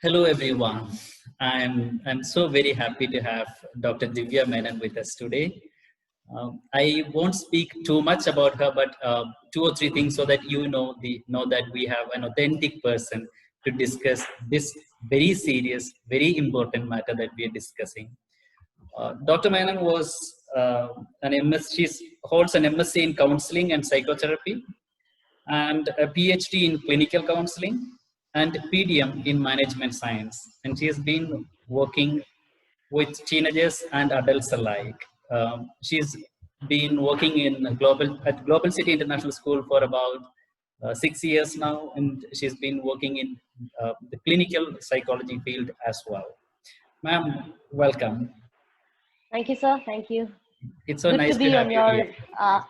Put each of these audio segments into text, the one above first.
Hello, everyone. I'm so very happy to have Dr. Divya Menon with us today. I won't speak too much about her, but two or three things so that know that we have an authentic person to discuss this very serious, very important matter that we are discussing. Dr. Menon was an MS. She holds an MSc in counseling and psychotherapy, and a PhD in clinical counseling and PDM in management science. And she has been working with teenagers and adults alike. She's been working at Global City International School for about 6 years now, and she's been working in the clinical psychology field as well. Ma'am, welcome. Thank you, sir. Thank you. It's so Good to nice to be have on you your here.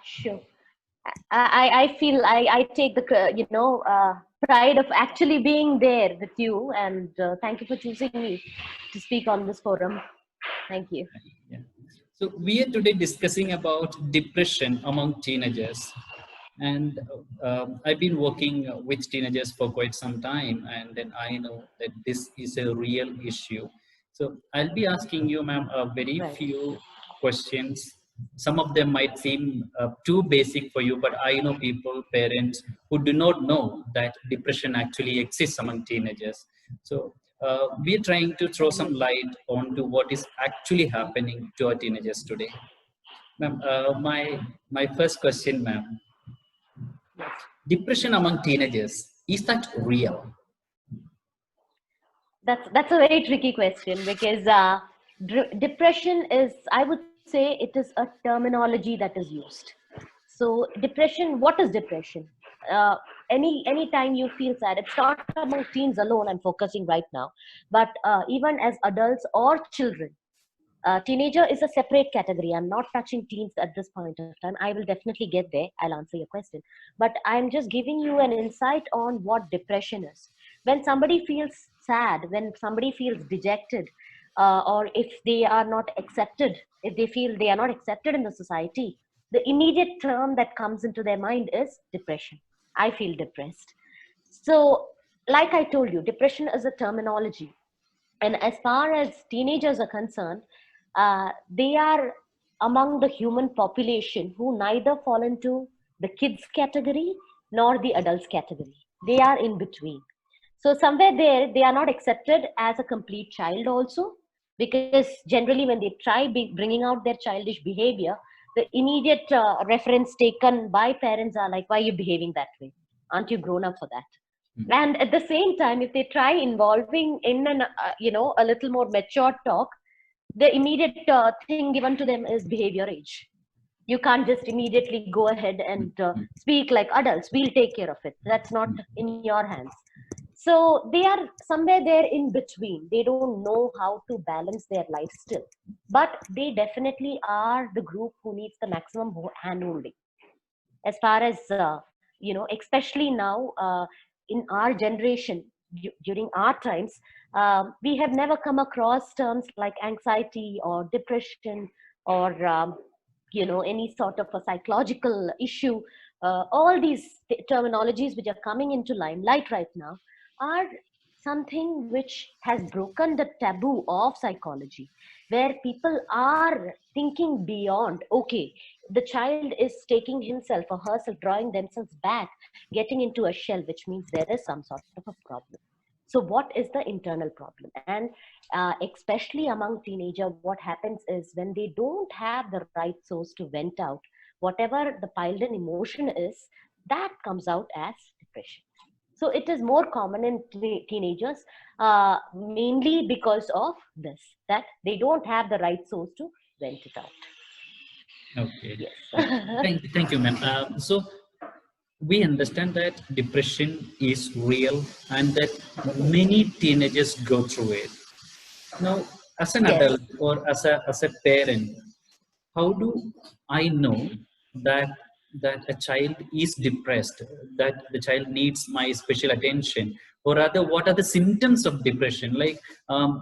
show. I feel I take the pride of actually being there with you, and thank you for choosing me to speak on this forum. Thank you. Yeah. So we are today discussing about depression among teenagers, and I've been working with teenagers for quite some time, and then I know that this is a real issue. So I'll be asking you, ma'am, a very Right. few questions. Some of them might seem too basic for you, but I know people, parents who do not know that depression actually exists among teenagers. So we're trying to throw some Definitely. light onto what is actually happening to our teenagers today. Ma'am, my first question, ma'am, Yes. depression among teenagers, is that real? That's a very tricky question because depression is, I would say, it is a terminology that is used. So depression, what is depression? Uh, any time you feel sad, it's not among teens alone. I'm focusing right now, but even as adults or children. Teenager is a separate category. I'm not touching teens at this point of time. I will definitely get there. I'll answer your question. But I'm just giving you an insight on what depression is. When somebody feels sad, when somebody feels dejected, or if they are not accepted, if they feel they are not accepted in the society, the immediate term that comes into their mind is depression. I feel depressed. So, like I told you, depression is a terminology, and as far as teenagers are concerned, they are among the human population who neither fall into the kids category nor the adults category. They are in between. So somewhere there, they are not accepted as a complete child also, because generally when they try bringing out their childish behavior, the immediate reference taken by parents are like, why are you behaving that way? Aren't you grown up for that? Hmm. And at the same time, if they try involving in an a little more mature talk, the immediate thing given to them is behavior age. You can't just immediately go ahead Hmm. and Hmm. speak like adults, we'll take care of it. That's not Hmm. in your hands. So they are somewhere there in between. They don't know how to balance their life still, but they definitely are the group who needs the maximum hand holding. As far as especially now, in our generation, during our times, we have never come across terms like anxiety or depression, or any sort of a psychological issue. All these terminologies which are coming into limelight right now are something which has broken the taboo of psychology, where people are thinking beyond, okay, the child is taking himself or herself, drawing themselves back, getting into a shell, which means there is some sort of a problem. So what is the internal problem? And especially among teenager, what happens is when they don't have the right source to vent out whatever the piled in emotion is, that comes out as depression. So it is more common in teenagers, mainly because of this, that they don't have the right source to vent it out. Okay. Yes. Thank you, ma'am. So we understand that depression is real and that many teenagers go through it. Now, as an Yes. adult or as a parent, how do I know that a child is depressed, that the child needs my special attention, or rather what are the symptoms of depression? Like,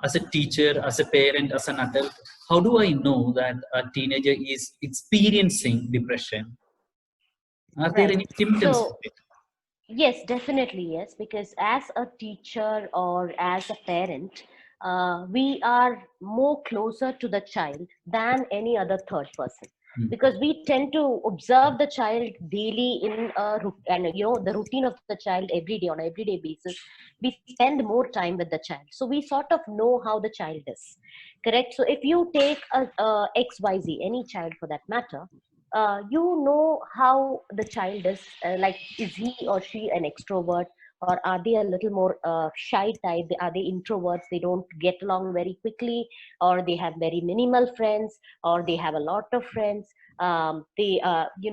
as a teacher, as a parent, as an adult, how do I know that a teenager is experiencing depression? Are there Right. any symptoms of So it? Yes, definitely, yes. Because as a teacher or as a parent, we are more closer to the child than any other third person. Mm. Because we tend to observe the child daily in and the routine of the child every day on an everyday basis. We spend more time with the child, so we sort of know how the child is. Correct. So if you take a XYZ, any child for that matter, you know how the child is, like, is he or she an extrovert, or are they a little more shy type? Are they introverts, they don't get along very quickly, or they have very minimal friends, or they have a lot of friends? They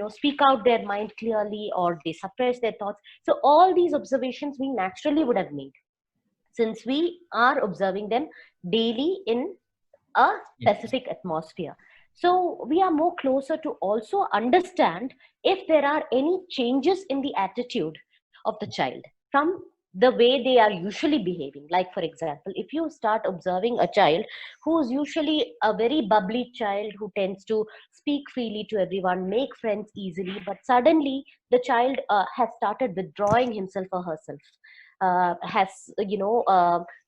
speak out their mind clearly, or they suppress their thoughts. So all these observations we naturally would have made, since we are observing them daily in a Yes. specific atmosphere. So we are more closer to also understand if there are any changes in the attitude of the child from the way they are usually behaving. Like, for example, if you start observing a child who is usually a very bubbly child who tends to speak freely to everyone, make friends easily, but suddenly the child has started withdrawing himself or herself, has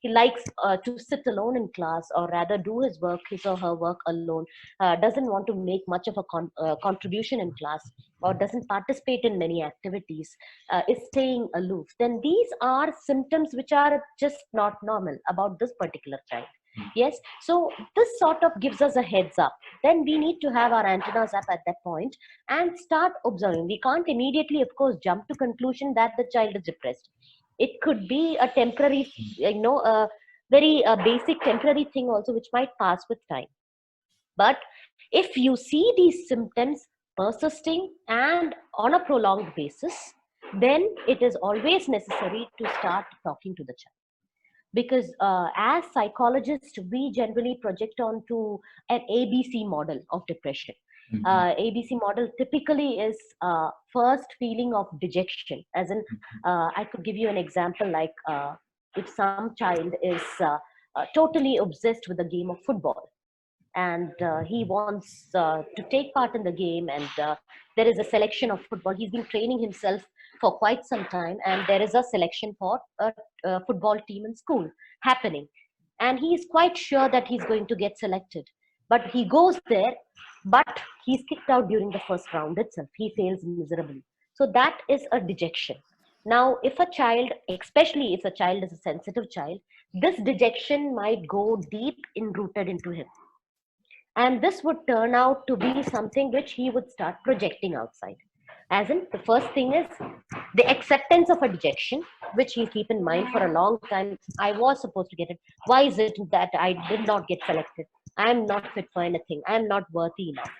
he likes to sit alone in class, or rather do his or her work alone, doesn't want to make much of a contribution in class, or doesn't participate in many activities, is staying aloof, then these are symptoms which are just not normal about this particular child. Yes, so this sort of gives us a heads up. Then we need to have our antennas up at that point and start observing. We can't immediately, of course, jump to conclusion that the child is depressed. It could be a temporary, a very basic temporary thing also, which might pass with time. But if you see these symptoms persisting and on a prolonged basis, then it is always necessary to start talking to the child. Because as psychologists, we generally project onto an ABC model of depression. Mhm. ABC model typically is first feeling of dejection, as in, I could give you an example, like, if some child is totally obsessed with the game of football, and he wants to take part in the game, and there is a selection of football. He's been training himself for quite some time, and there is a selection for a football team in school happening, and he is quite sure that he's going to get selected. But he goes there, but he's kicked out during the first round itself. He fails miserably. So that is a dejection. Now, if a child, especially if a child is a sensitive child, this dejection might go deep in rooted into him, and this would turn out to be something which he would start projecting outside. As in, the first thing is the acceptance of a dejection, which he'll keep in mind for a long time. I was supposed to get it. Why is it that I did not get selected? I am not fit for anything. I am not worthy enough.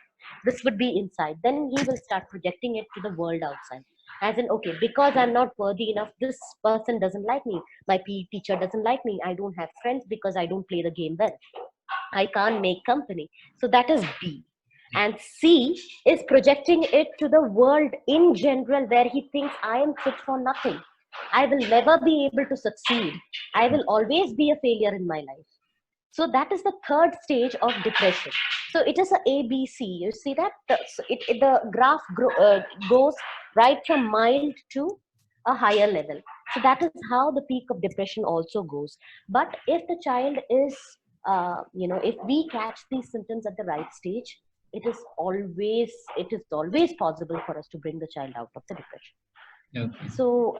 This would be inside. Then he will start projecting it to the world outside. As in, okay, because I'm not worthy enough, this person doesn't like me. My PE teacher doesn't like me. I don't have friends because I don't play the game well. I can't make company. So that is B. And C is projecting it to the world in general, where he thinks I am fit for nothing. I will never be able to succeed. I will always be a failure in my life. So that is the third stage of depression. So it is a ABC. You see that the graph goes right from mild to a higher level. So that is how the peak of depression also goes. But if the child is, if we catch these symptoms at the right stage, it is always possible for us to bring the child out of the depression. Okay. So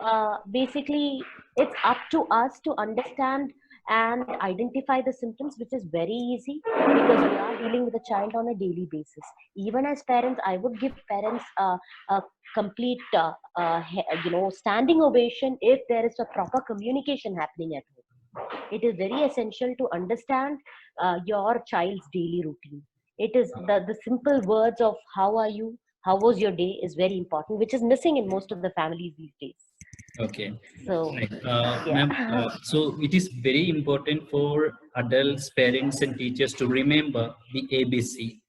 basically, it's up to us to understand and identify the symptoms, which is very easy because we are dealing with a child on a daily basis. Even as parents, I would give parents a complete, standing ovation if there is a proper communication happening at home. It is very essential to understand your child's daily routine. It is the simple words of how are you, how was your day is very important, which is missing in most of the families these days. Okay. So Right. yeah. Ma'am, so it is very important for adults, parents, and teachers to remember the ABC.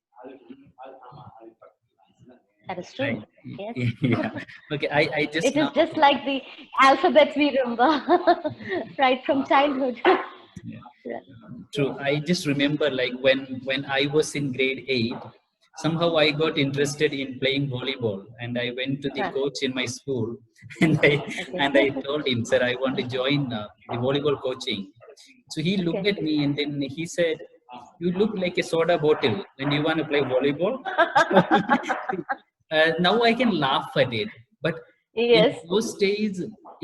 That is true. Right. Yes. Yeah. Okay. I just It is now. just like the alphabets we remember right from childhood. Yeah. Yeah. True. I just remember, like, when I was in grade 8, somehow I got interested in playing volleyball, and I went to the Huh. coach in my school, and I Okay. told him, "Sir, I want to join the volleyball coaching." So he looked Okay. at me, and then he said, "You look like a soda bottle when you want to play volleyball." See, now I can laugh at it, but in Yes. those days,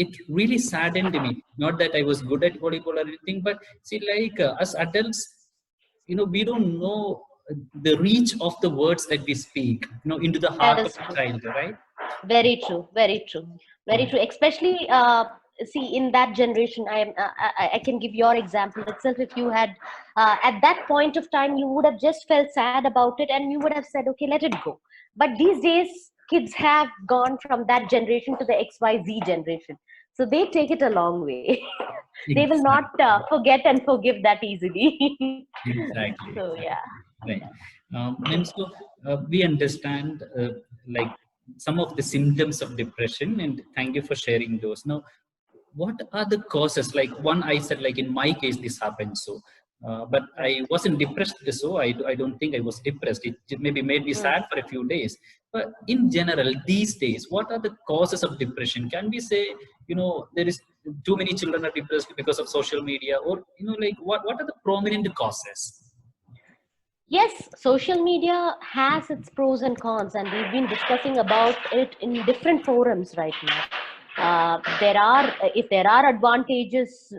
it really saddened me. Not that I was good at volleyball or anything, but see, like us adults, we don't know the reach of the words that we speak, into the That heart of is a true. child, right? Very true. Very true. Very true. Especially, see, in that generation, I can give your example itself. If you had, at that point of time, you would have just felt sad about it and you would have said, okay, let it go. But these days, kids have gone from that generation to the XYZ generation. So they take it a long way. They will not Exactly. forget and forgive that easily. Exactly, So, yeah. exactly. Right. And so we understand like some of the symptoms of depression, and thank you for sharing those. Now, what are the causes? Like one, I said, like in my case, this happened. So, but Right. I wasn't depressed. So I don't think I was depressed. It maybe made me Mm. sad for a few days. But in general, these days, what are the causes of depression? Can we say, there is too many children are depressed because of social media, or like what are the prominent causes? Yes, social media has its pros and cons, and we've been discussing about it in different forums right now. If there are advantages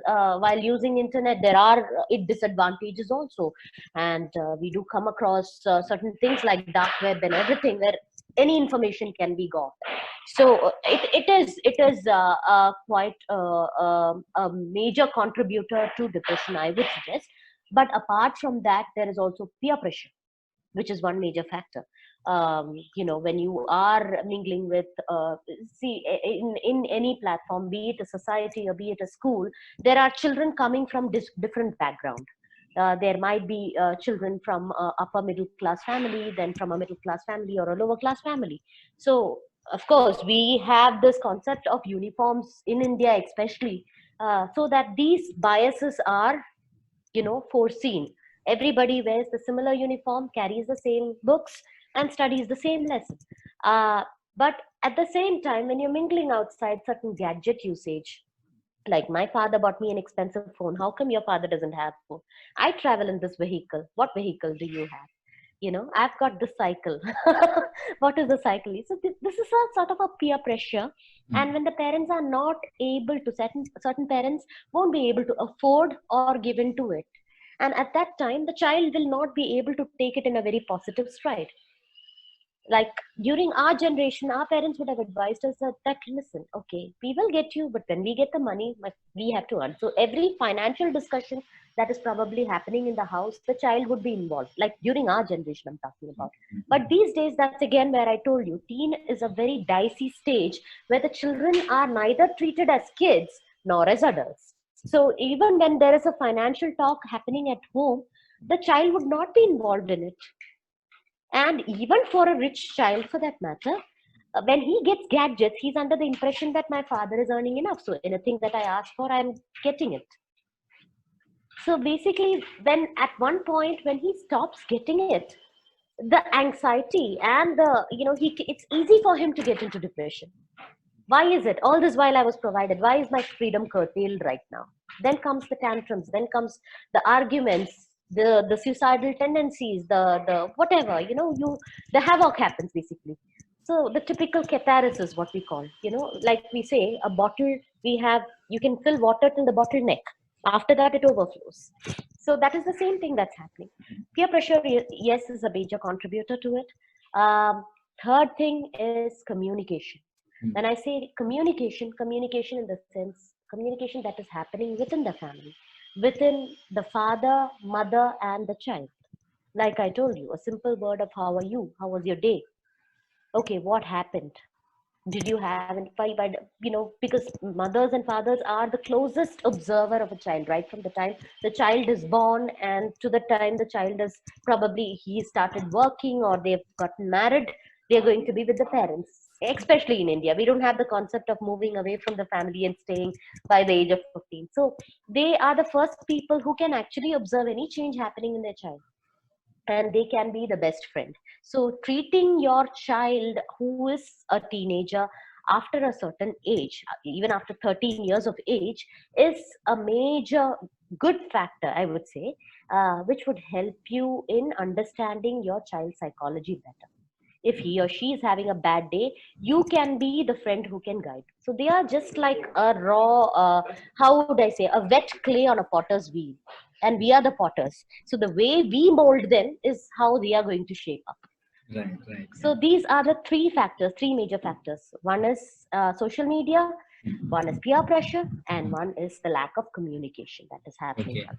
while using internet, there are disadvantages also, and we do come across certain things like dark web and everything, where any information can be got. So it is quite a major contributor to depression, I would suggest. But apart from that, there is also peer pressure, which is one major factor. When you are mingling with, in any platform, be it a society or be it a school, there are children coming from different background. There might be children from upper middle class family, then from a middle class family or a lower class family. So of course we have this concept of uniforms in India, especially, so that these biases are foreseen. Everybody wears the similar uniform, carries the same books, and studies the same lesson. uh, but at the same time, when you're mingling outside, certain gadget usage, like my father bought me an expensive phone, how come your father doesn't have phone? I travel in this vehicle, what vehicle do you have? I've got this cycle. What is the cycle? So this is a sort of a peer pressure. Mm. And when the parents are not able to, certain parents won't be able to afford or give in to it, and at that time the child will not be able to take it in a very positive stride. Like during our generation, our parents would have advised us that listen, okay, we will get you, but when we get the money, we have to earn. So every financial discussion that is probably happening in the house, the child would be involved, like during our generation I'm talking about. But these days, that's again where I told you, teen is a very dicey stage, where the children are neither treated as kids nor as adults. So even when there is a financial talk happening at home, the child would not be involved in it. And even for a rich child, for that matter, when he gets gadgets, he's under the impression that my father is earning enough. So anything that I ask for, I'm getting it. So basically, when at one point when he stops getting it, the anxiety and it's easy for him to get into depression. Why is it? All this while I was provided. Why is my freedom curtailed right now? Then comes the tantrums. Then comes the arguments, the suicidal tendencies, the whatever. The havoc happens basically. So the typical catharsis, what we call, like we say, a bottle. You can fill water till the bottle neck. After that, it overflows. So that is the same thing that's happening. Peer pressure, yes, is a major contributor to it. Third thing is communication. Mm. When I say communication, communication in the sense, communication that is happening within the family, within the father, mother, and the child. Like I told you, a simple word of how are you? How was your day? Okay, what happened? Did you have any fight? Because mothers and fathers are the closest observer of a child, right? From the time the child is born and to the time the child is probably he started working or they've gotten married, they're going to be with the parents. Especially in India, we don't have the concept of moving away from the family and staying by the age of 15. So they are the first people who can actually observe any change happening in their child. and they can be the best friend. So treating your child who is a teenager after a certain age, even after 13 years of age, is a major good factor, I would say, which would help you in understanding your child's psychology better. If he or she is having a bad day, you can be the friend who can guide. So they are just like a raw, how would I say, a wet clay on a potter's wheel, and we are the potters. So the way we mold them is how they are going to shape up. Right, right. So these are the three factors, three major factors. One is social media, one is peer pressure, and one is the lack of communication that is happening. Okay.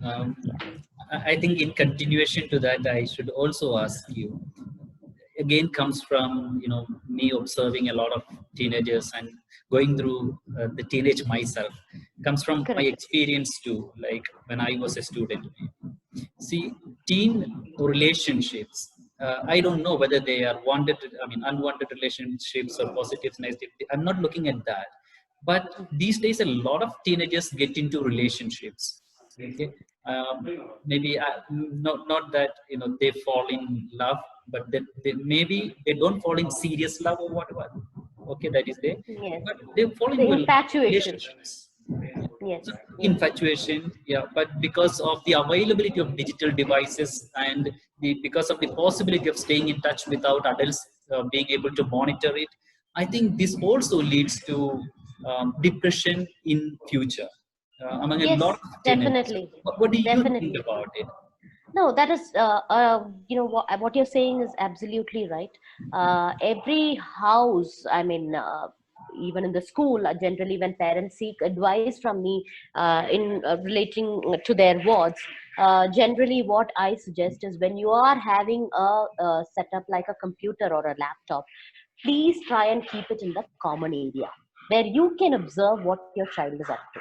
Um, Yeah. I think in continuation to that, I should also ask you, again comes from me observing a lot of teenagers and going through the teenage myself, comes from my Correct. experience too, like when I was a student. See, teen relationships, I don't know whether they are unwanted relationships or positive, negative. I'm not looking at that. But these days, a lot of teenagers get into relationships. Okay, maybe not that they fall in love, but maybe they don't fall in serious love or whatever. Okay, that is there, Yes. but they fall The into infatuation. relationships. Yes. So Yes. infatuation, yeah, but because of the availability of digital devices and because of the possibility of staying in touch without adults being able to monitor it, I think this also leads to depression in future among a lot Yes, of teenagers. definitely. What do you think Definitely. about it? No, that is, what you're saying is absolutely right. Every house, I mean, even in the school, generally when parents seek advice from me in relating to their wards, generally what I suggest is when you are having a setup like a computer or a laptop, please try and keep it in the common area where you can observe what your child is up to.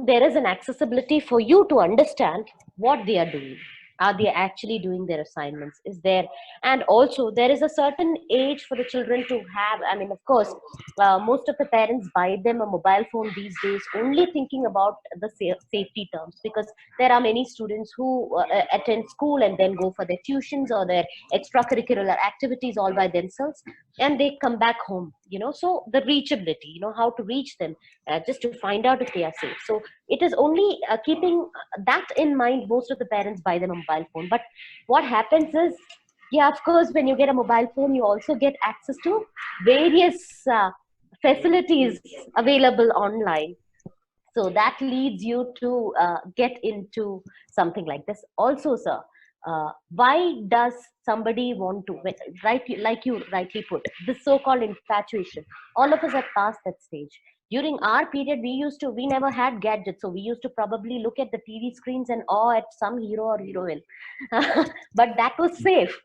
There is an accessibility for you to understand what they are doing. Are they actually doing their assignments? Is there, and also there is a certain age for the children to have. I mean, of course, most of the parents buy them a mobile phone these days, only thinking about the safety terms, because there are many students who attend school and then go for their tuitions or their extracurricular activities all by themselves, and they come back home. So the reachability, how to reach them, just to find out if they are safe. So it is only keeping that in mind, most of the parents buy them a mobile phone. But what happens is, yeah, of course, when you get a mobile phone, you also get access to various facilities available online. So that leads you to get into something like this also, sir. Why does somebody want to, right, like you rightly put, this so-called infatuation? All of us have passed that stage. During our period, we never had gadgets, so we used to probably look at the TV screens and awe at some hero or heroine. But that was safe.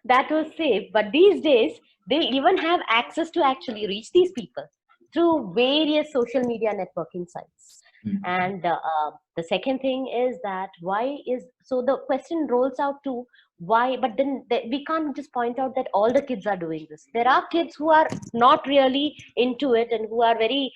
That was safe. But these days, they even have access to actually reach these people through various social media networking sites. And the second thing is that why is, so the question rolls out to why, but then we can't just point out that all the kids are doing this. There are kids who are not really into it and who are very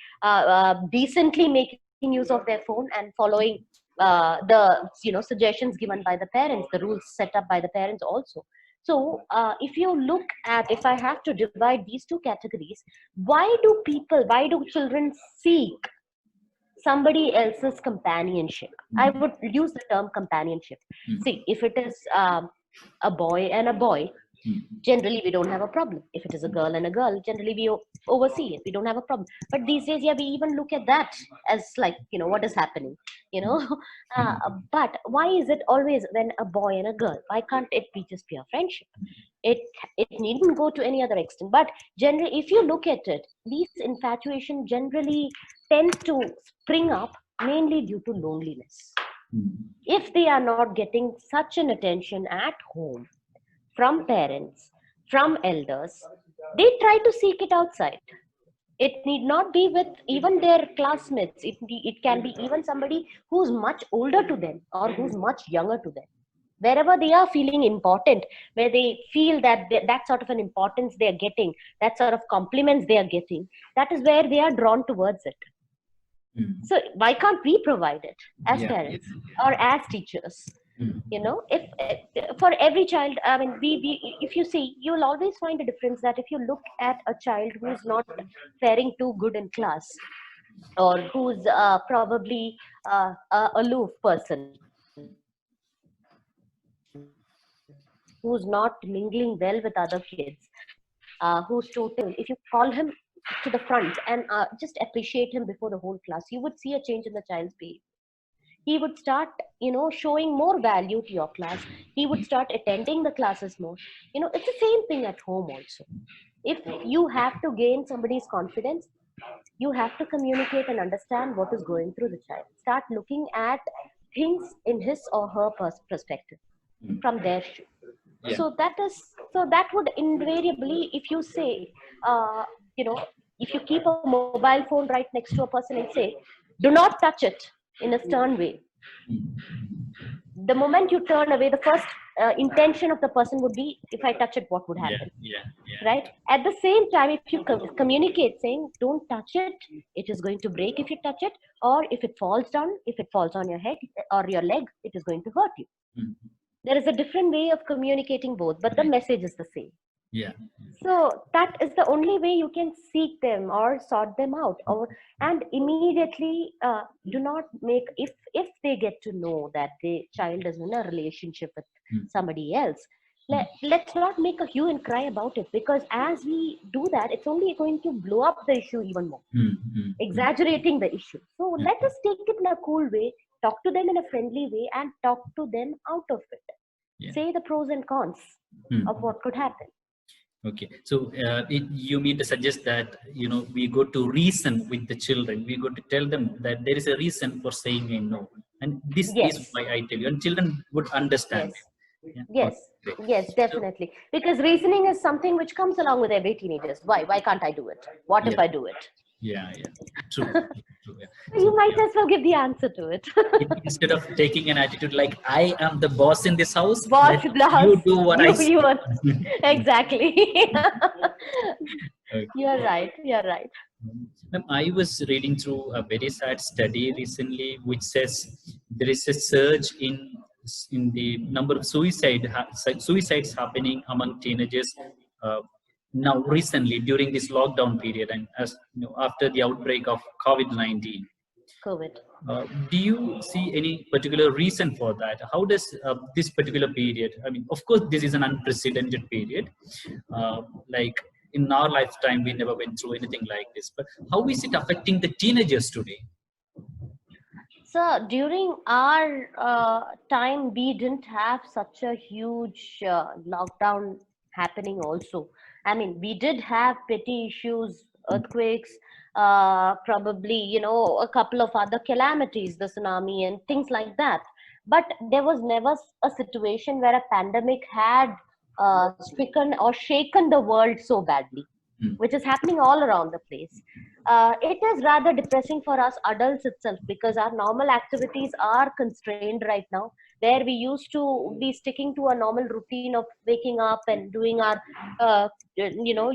decently making use of their phone and following the suggestions given by the parents, the rules set up by the parents also. So if you look at, if I have to divide these two categories, why do children seek somebody else's companionship? I would use the term companionship. See, if it is a boy and a boy, generally we don't have a problem. If it is a girl and a girl, generally we oversee it, we don't have a problem. But these days, yeah, we even look at that as like, what is happening, you know but why is it always when a boy and a girl? Why can't it be just pure friendship? It needn't go to any other extent. But generally, if you look at it, these infatuation generally tend to spring up mainly due to loneliness. If they are not getting such an attention at home from parents, from elders, they try to seek it outside. It need not be with even their classmates. It can be even somebody who's much older to them or who's much younger to them. Wherever they are feeling important, where they feel that that sort of an importance they are getting, that sort of compliments they are getting, that is where they are drawn towards it. So why can't we provide it as Yeah, parents yeah. or as teachers? Mm. If for every child, I mean, if you see, you'll always find a difference that if you look at a child who's not faring too good in class, or who's probably a aloof person, who's not mingling well with other kids, who's total, if you call him to the front and just appreciate him before the whole class, you would see a change in the child's behavior. He would start, showing more value to your class. He would start attending the classes more. It's the same thing at home also. If you have to gain somebody's confidence, you have to communicate and understand what is going through the child. Start looking at things in his or her perspective, Mm. from their shoe. Yeah. So that would invariably, if you say, uh, you know if you keep a mobile phone right next to a person and say, do not touch it, in a stern way, Mm. the moment you turn away, the first intention of the person would be, if I touch it, what would Yeah. happen? Yeah. Yeah. Right? At the same time, if you communicate saying, don't touch it, it is going to break if you touch it, or if it falls down, if it falls on your head or your leg, it is going to hurt you. Mm. There is a different way of communicating both, but the Right. message is the same. Yeah. So that is the only way you can seek them or sort them out, and immediately do not make, if they get to know that the child is in a relationship with Mm. somebody else, Mm. let's not make a hue and cry about it, because as we do that, it's only going to blow up the issue even more, Mm. Mm. Mm. exaggerating the issue. So Yeah. let us take it in a cool way, talk to them in a friendly way, and talk to them out of it. Yeah. Say the pros and cons Mm. of what could happen. Okay, so you mean to suggest that we go to reason with the children. We go to tell them that there is a reason for saying a no, and this is Yes. why I tell you, and children would understand Yes. it. Yeah. Yes. Okay, great. Yes, So, definitely. Because reasoning is something which comes along with every teenager. Why can't I do it? What if yeah, I do it? yeah, yeah. True. True. Yeah. You So might as well give the answer to it. instead of taking an attitude like I am the boss in this house, Boss, let the house, you do what I say. you are exactly. Okay. You're right. You're right. Ma'am, I was reading through a very sad study recently, which says there is a surge in the number of suicides happening among teenagers uh, now recently during this lockdown period, and after the outbreak of COVID-19. COVID. Do you see any particular reason for that? How does this particular period? I mean, of course, this is an unprecedented period. Like in our lifetime, we never went through anything like this. But how is it affecting the teenagers today? So during our time, we didn't have such a huge lockdown happening also. I mean, we did have petty issues, earthquakes, probably, a couple of other calamities, the tsunami and things like that. But there was never a situation where a pandemic had stricken or shaken the world so badly, Mm. which is happening all around the place. It is rather depressing for us adults itself, because our normal activities are constrained right now, where we used to be sticking to a normal routine of waking up and doing our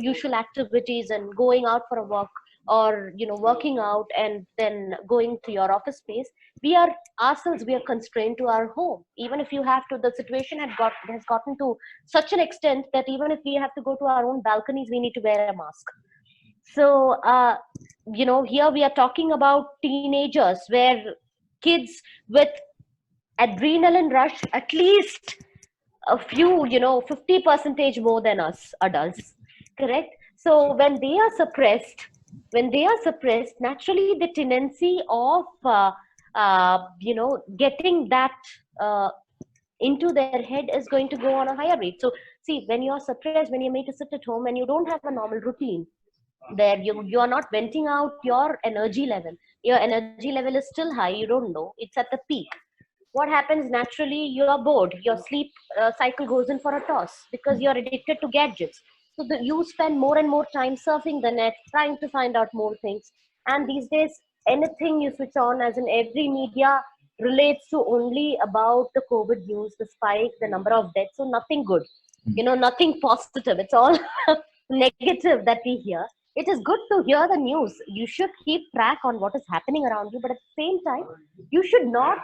usual activities and going out for a walk, or working out and then going to your office space. We are constrained to our home. Even if you have to, the situation has gotten to such an extent that even if we have to go to our own balconies, we need to wear a mask. So here we are talking about teenagers, where kids with adrenaline rush, at least a few, 50 percentage more than us adults, correct? So when they are suppressed, naturally the tendency of getting that into their head is going to go on a higher rate. So see, when you're suppressed, when you're made to sit at home and you don't have a normal routine, there you are not venting out your energy level. Your energy level is still high, you don't know, it's at the peak. What happens naturally? You are bored, your sleep cycle goes in for a toss, because you're addicted to gadgets. So you spend more and more time surfing the net, trying to find out more things. And these days, anything you switch on, as in every media, relates to only about the COVID news, the spike, the number of deaths. So nothing good, nothing positive. It's all negative that we hear. It is good to hear the news. You should keep track on what is happening around you, but at the same time, you should not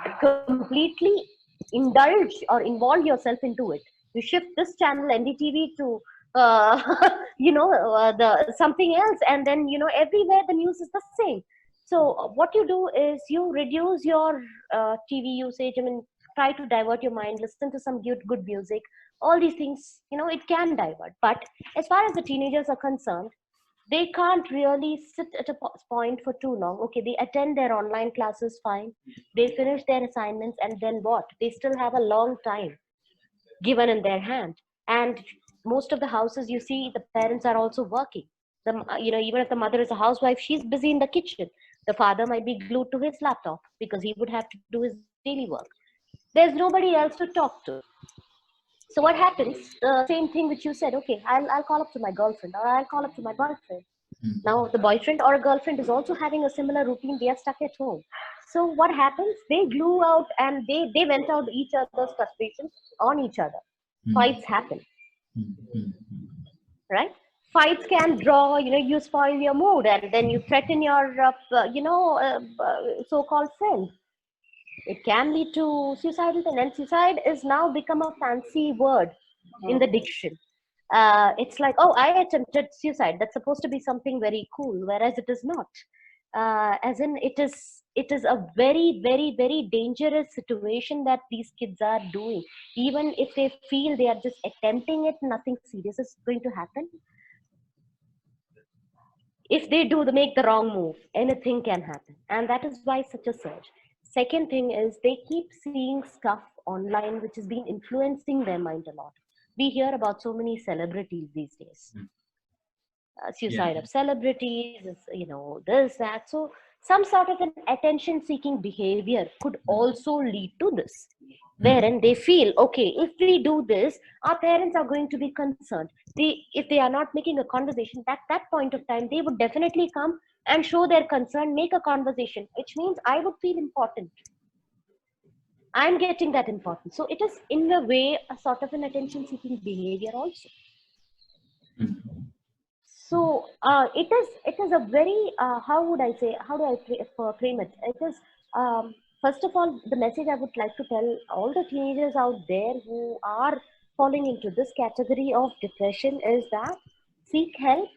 completely indulge or involve yourself into it. You shift this channel NDTV to the something else, and then everywhere the news is the same. So what you do is you reduce your TV usage. I mean, try to divert your mind, listen to some good music. All these things, it can divert. But as far as the teenagers are concerned, they can't really sit at a point for too long. Okay, they attend their online classes, fine. They finish their assignments, and then what? They still have a long time given in their hand. And most of the houses, you see, the parents are also working. Even if the mother is a housewife, she's busy in the kitchen. The father might be glued to his laptop because he would have to do his daily work. There's nobody else to talk to. So what happens? The same thing which you said. Okay, I'll call up to my girlfriend, or I'll call up to my boyfriend. Now the boyfriend or a girlfriend is also having a similar routine. They are stuck at home. So what happens? They glue out, and they vent out each other's frustrations on each other. Fights happen, right? Fights can draw. You spoil your mood, and then you threaten your so-called friend. It can lead to suicidal tendency. And suicide is now become a fancy word in the diction. It's like, oh, I attempted suicide. That's supposed to be something very cool, whereas it is not. As in, it is a very, very, very dangerous situation that these kids are doing. Even if they feel they are just attempting it, nothing serious is going to happen. If they make the wrong move, anything can happen, and that is why such a surge. Second thing is they keep seeing stuff online which has been influencing their mind a lot. We hear about so many celebrities these days. Suicide of celebrities, this, that. So some sort of an attention-seeking behavior could also lead to this, wherein they feel, okay, if we do this, our parents are going to be concerned. If they are not making a conversation, at that point of time, they would definitely come and show their concern, make a conversation, which means I would feel important. I'm getting that importance. So it is, in a way, a sort of an attention-seeking behavior also. So it is a very, how do I frame it? It is, first of all, the message I would like to tell all the teenagers out there who are falling into this category of depression is that seek help.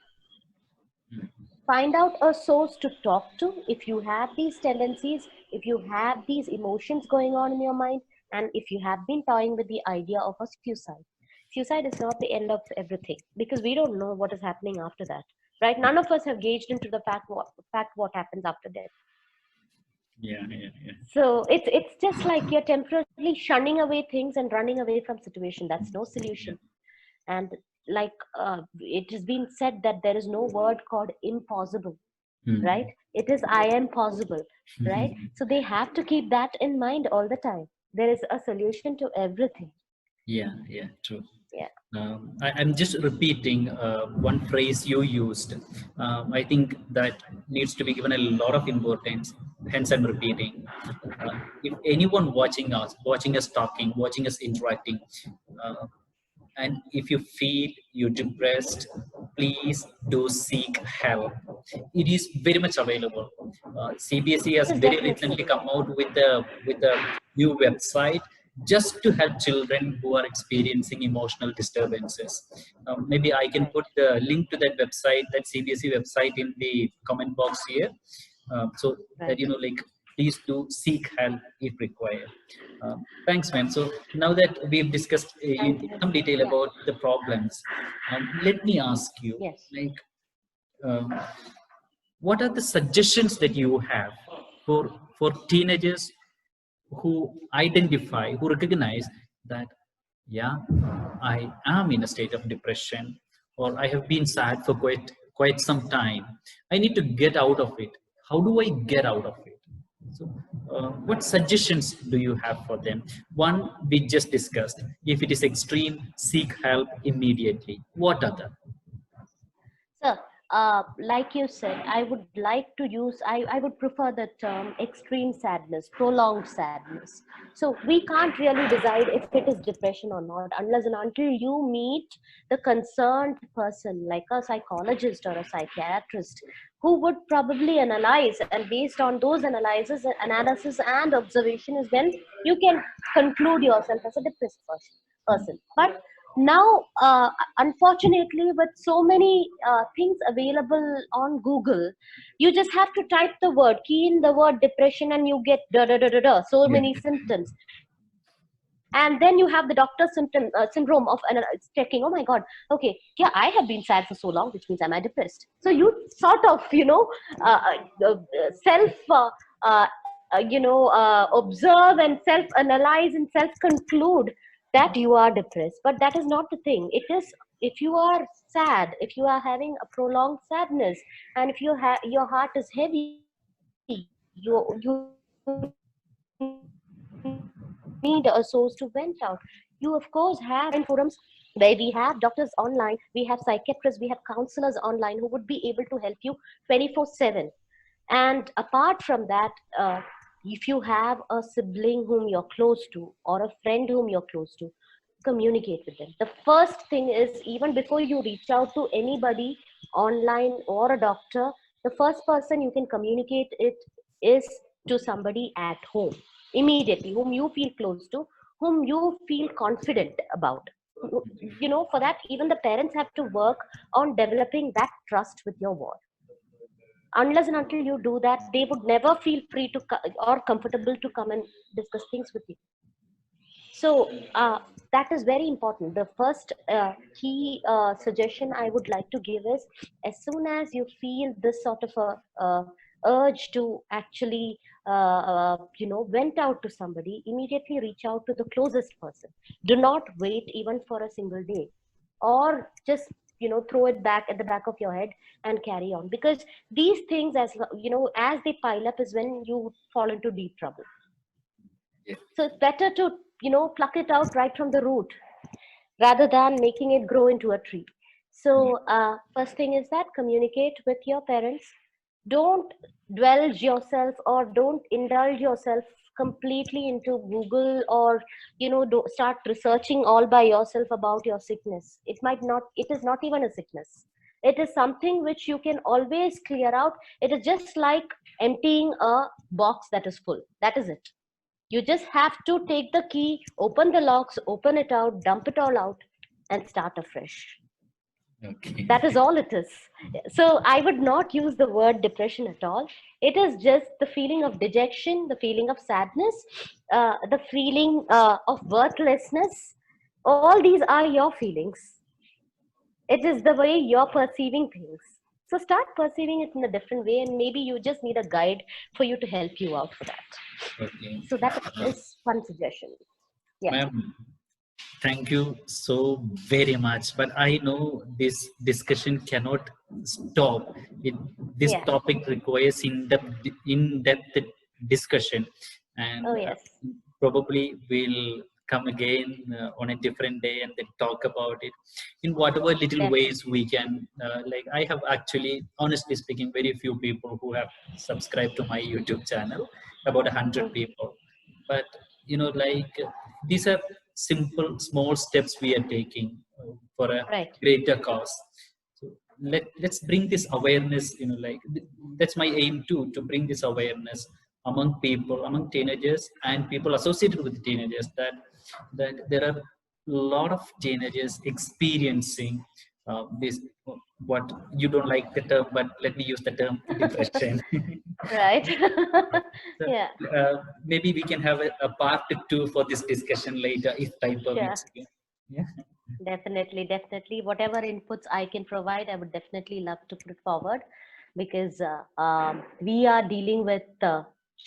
Find out a source to talk to if you have these tendencies, if you have these emotions going on in your mind, and if you have been toying with the idea of a suicide. Suicide is not the end of everything, because we don't know what is happening after that, right? None of us have gauged into the fact what happens after death. Yeah. So it's just like you're temporarily shunning away things and running away from situation. That's no solution. And like it has been said that there is no word called impossible, right? It is I am possible, right? So they have to keep that in mind all the time. There is a solution to everything. Yeah, true. Yeah. I'm just repeating one phrase you used. I think that needs to be given a lot of importance. Hence, I'm repeating. If anyone watching us talking, watching us interacting, and if you feel you're depressed, please do seek help. It is very much available. CBSE has very recently come out with a new website just to help children who are experiencing emotional disturbances. Maybe I can put the link to that website, that CBSE website, in the comment box here, so that please do seek help if required. Thanks, ma'am. So now that we've discussed in some detail about the problems, let me ask you, what are the suggestions that you have for teenagers who recognize that, yeah, I am in a state of depression, or I have been sad for quite some time. I need to get out of it. How do I get out of it? So, what suggestions do you have for them? One we just discussed. If it is extreme, seek help immediately. What other? So, like you said, I would like to use, I would prefer the term extreme sadness, prolonged sadness. So we can't really decide if it is depression or not unless and until you meet the concerned person, like a psychologist or a psychiatrist, who would probably analyze, and based on those analysis and observation is when you can conclude yourself as a depressed person. But now, unfortunately, with so many things available on Google, you just have to type the word, key in the word depression, and you get da da da da da, so Yeah. many symptoms. And then you have the doctor syndrome of checking, oh my god, okay, yeah, I have been sad for so long, which means am I depressed? So you sort of, self observe and self analyze and self conclude that you are depressed. But that is not the thing. It is, if you are sad, if you are having a prolonged sadness, and if your heart is heavy, you need a source to vent out. You of course have online forums where we have doctors online, we have psychiatrists, we have counselors online who would be able to help you 24/7. And apart from that, if you have a sibling whom you're close to or a friend whom you're close to, communicate with them. The first thing is, even before you reach out to anybody online or a doctor, the first person you can communicate it is to somebody at home immediately, whom you feel close to, whom you feel confident about. For that, even the parents have to work on developing that trust with your ward. Unless and until you do that, they would never feel free to or comfortable to come and discuss things with you. So that is very important. The first key suggestion I would like to give is, as soon as you feel this sort of a urge to actually vent out to somebody, immediately reach out to the closest person. Do not wait even for a single day, or just throw it back at the back of your head and carry on, because these things, as they pile up, is when you fall into deep trouble. Yeah. So it's better to pluck it out right from the root rather than making it grow into a tree. So first thing is that communicate with your parents. Don't dwell yourself or don't indulge yourself completely into Google, or start researching all by yourself about your sickness. It is not even a sickness. It is something which you can always clear out. It is just like emptying a box that is full. That is it. You just have to take the key, open the locks, open it out, dump it all out, and start afresh. Okay. That is all it is. So I would not use the word depression at all. It is just the feeling of dejection, the feeling of sadness, the feeling of worthlessness. All these are your feelings. It is the way you're perceiving things. So start perceiving it in a different way, and maybe you just need a guide for you to help you out for that. Okay. So that is one suggestion. Yeah. Ma'am, thank you so very much. But I know this discussion cannot stop. This Yeah. topic requires in-depth discussion, and Oh, yes. probably we'll come again on a different day and then talk about it in whatever little Definitely. ways we can. Like, I have actually, honestly speaking, very few people who have subscribed to my YouTube channel, about 100 Mhm. people. But like, these are simple small steps we are taking for a Right. greater cause. So let's bring this awareness, like, that's my aim too, to bring this awareness among people, among teenagers and people associated with teenagers, that there are a lot of teenagers experiencing this, what you don't like the term, but let me use the term, depression. Right. So, Yeah. maybe we can have a part two for this discussion later, if time Sure. permits. Yeah. Definitely. Definitely. Whatever inputs I can provide, I would definitely love to put forward, because we are dealing with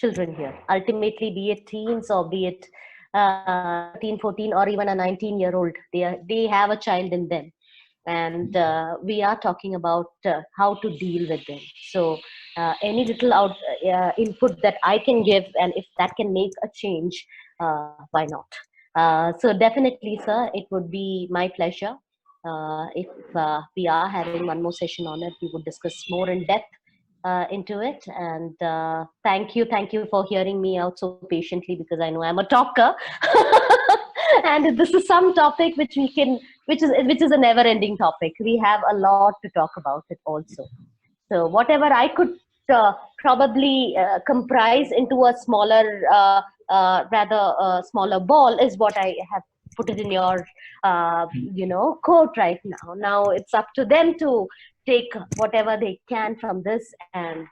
children here. Ultimately, be it teens or be it 13, 14, or even a 19-year-old, they have a child in them. And we are talking about how to deal with them. So any little input that I can give, and if that can make a change, why not? So definitely, sir, it would be my pleasure if we are having one more session on it. We would discuss more in depth into it. And thank you for hearing me out so patiently, because I know I'm a talker. And this is some topic which we can, which is a never ending topic. We have a lot to talk about it also. So whatever I could probably comprise into a smaller, rather smaller ball is what I have put it in your, quote right now. Now it's up to them to take whatever they can from this and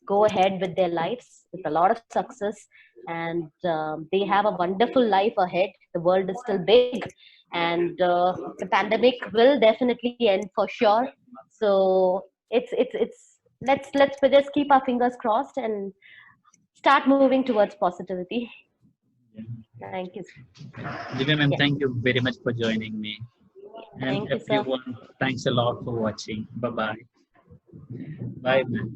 go ahead with their lives with a lot of success. And they have a wonderful life ahead. The world is still big, and the pandemic will definitely end for sure. So it's let's just keep our fingers crossed and start moving towards positivity. Thank you. Divya ma'am, Yeah, thank you very much for joining me. And thank you, sir. everyone, thanks a lot for watching. Bye bye. Bye, ma'am.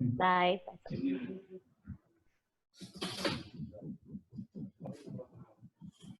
Bye. Bye, sir.